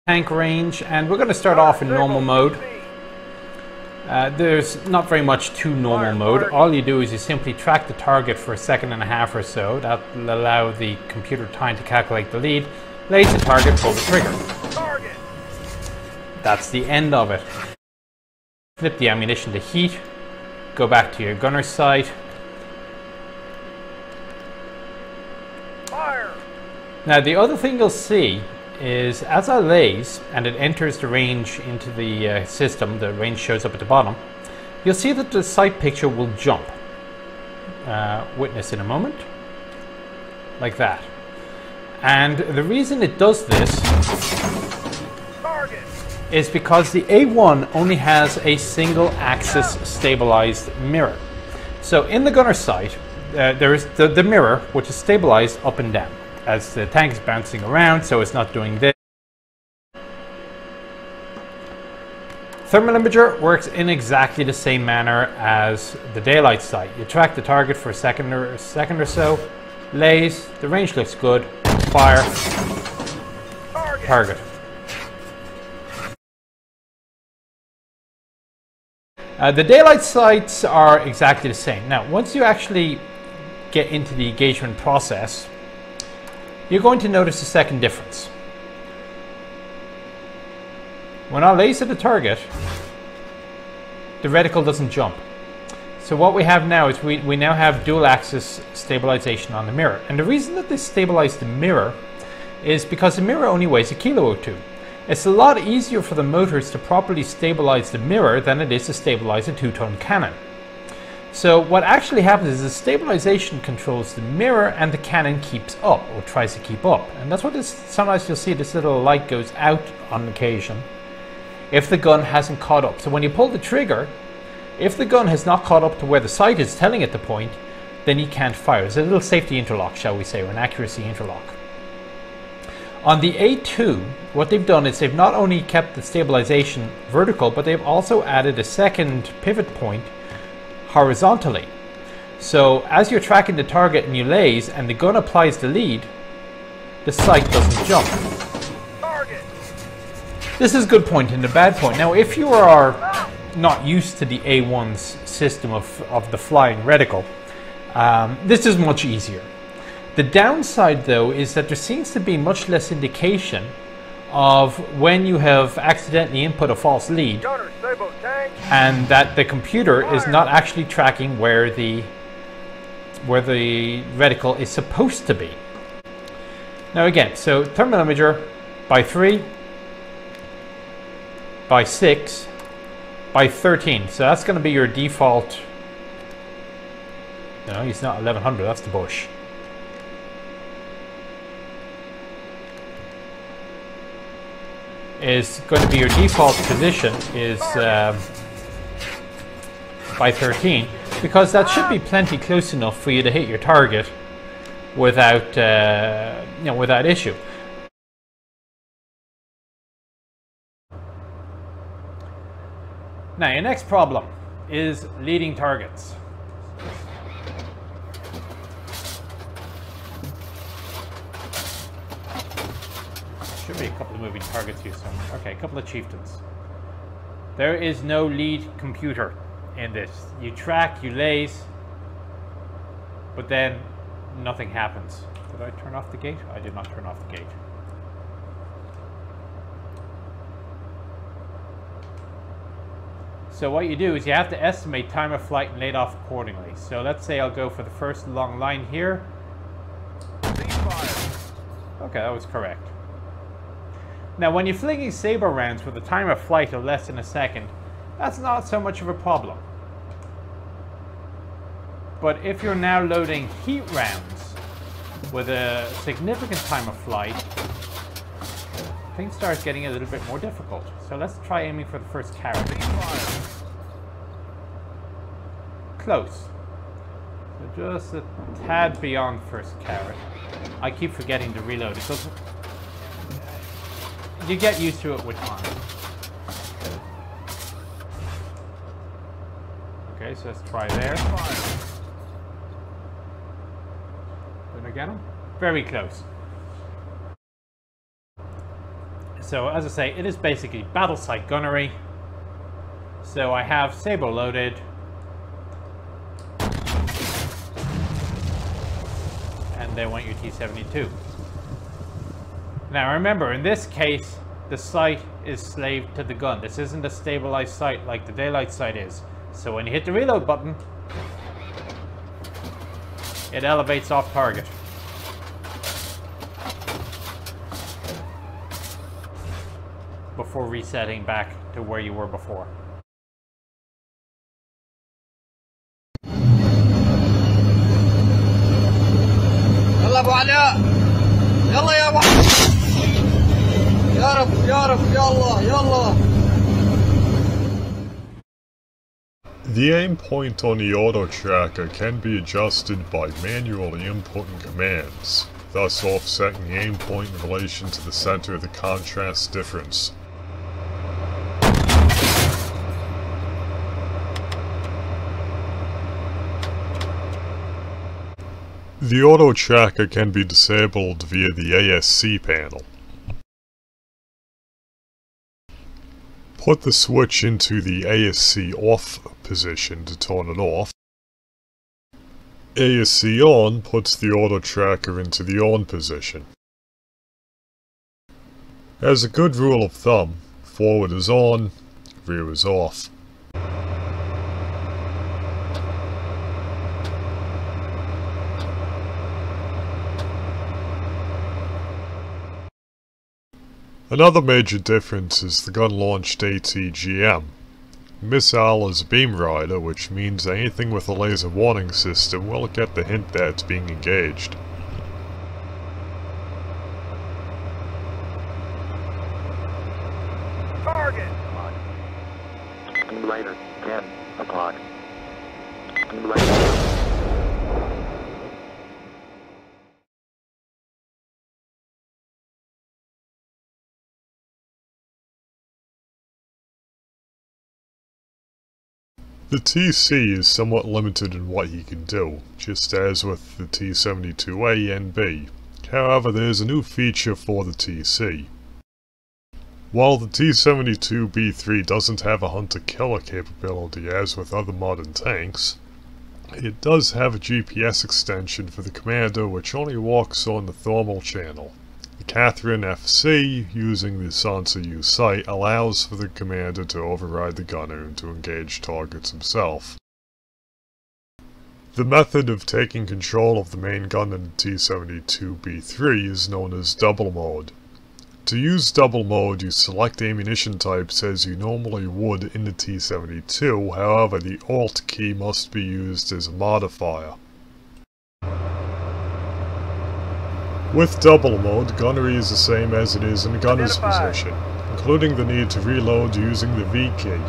Tank range, and we're going to start off in normal mode. There's not very much to normal mode. All you do is you simply track the target for a second and a half or so. That will allow the computer time to calculate the lead. Lays the target, pull the trigger. That's the end of it. Flip the ammunition to heat. Go back to your gunner's sight. Fire. Now the other thing you'll see is as I lays and it enters the range into the system, the range shows up at the bottom, you'll see that the sight picture will jump. Witness in a moment. Like that. And the reason it does this is because the A1 only has a single axis stabilized mirror. So in the gunner sight, there is the mirror which is stabilized up and down as the tank is bouncing around, so it's not doing this. Thermal imager works in exactly the same manner as the daylight sight. You track the target for a second or so, lays, the range looks good, fire, target. The daylight sights are exactly the same. Now, once you actually get into the engagement process, you're going to notice a second difference. When I laser the target, the reticle doesn't jump. So what we have now is we now have dual axis stabilization on the mirror. And the reason that they stabilize the mirror is because the mirror only weighs 1 kilo or 2. It's a lot easier for the motors to properly stabilize the mirror than it is to stabilize a 2-ton cannon. So what actually happens is the stabilization controls the mirror and the cannon keeps up, or tries to keep up. And that's what this, sometimes you'll see this little light goes out on occasion if the gun hasn't caught up. So when you pull the trigger, if the gun has not caught up to where the sight is telling it to point, then you can't fire. There's a little safety interlock, shall we say, or an accuracy interlock. On the A2, what they've done is they've not only kept the stabilization vertical, but they've also added a second pivot point horizontally. So as you're tracking the target and you lays and the gun applies the lead, the sight doesn't jump. Target. This is a good point and a bad point. Now if you are not used to the A1's system of the flying reticle, this is much easier. The downside though is that there seems to be much less indication of when you have accidentally input a false lead and that the computer is not actually tracking where the reticle is supposed to be. Now again, so thermal imager by 3, by 6, by 13. So that's going to be your default. No, it's not 1100, that's the bush. Is going to be your default position is by 13, because that should be plenty close enough for you to hit your target without without issue. Now your next problem is leading targets. Should be a couple of moving targets here somewhere. Okay, a couple of Chieftains. There is no lead computer in this. You track, you lays, but then nothing happens. Did I turn off the gate? I did not turn off the gate. So what you do is you have to estimate time of flight and lay it off accordingly. So let's say I'll go for the first long line here. Okay, that was correct. Now when you're flinging saber rounds with a time of flight of less than a second, that's not so much of a problem. But if you're now loading heat rounds with a significant time of flight, things start getting a little bit more difficult. So let's try aiming for the first carrot. Close. So just a tad beyond first carrot. I keep forgetting to reload it. You get used to it with time. Okay, so let's try there. Did I get him? Very close. So as I say, it is basically battle sight gunnery. So I have saber loaded. And they want your T-72. Now remember, in this case, the sight is slaved to the gun. This isn't a stabilized sight like the daylight sight is. So when you hit the reload button, it elevates off target. Before resetting back to where you were before. يلا ابو علاء يلا يا ابو يا رب يا رب يلا يلا. The aim point on the auto tracker can be adjusted by manually inputting commands, thus offsetting the aim point in relation to the center of the contrast difference. The auto tracker can be disabled via the ASC panel. Put the switch into the ASC off position to turn it off. ASC on puts the auto tracker into the on position. As a good rule of thumb, forward is on, rear is off. Another major difference is the gun-launched ATGM. Missile is a beam rider, which means anything with a laser warning system will get the hint that it's being engaged. Target! Later, 10 o'clock. Later. The TC is somewhat limited in what he can do, just as with the T-72A and B. However, there is a new feature for the TC. While the T-72B3 doesn't have a hunter-killer capability as with other modern tanks, it does have a GPS extension for the commander which only works on the thermal channel. The Catherine FC, using the Sansa U sight, allows for the commander to override the gunner and to engage targets himself. The method of taking control of the main gun in the T-72B3 is known as double mode. To use double mode, you select ammunition types as you normally would in the T-72, however the Alt key must be used as a modifier. With double mode, gunnery is the same as it is in the gunner's position, including the need to reload using the V key.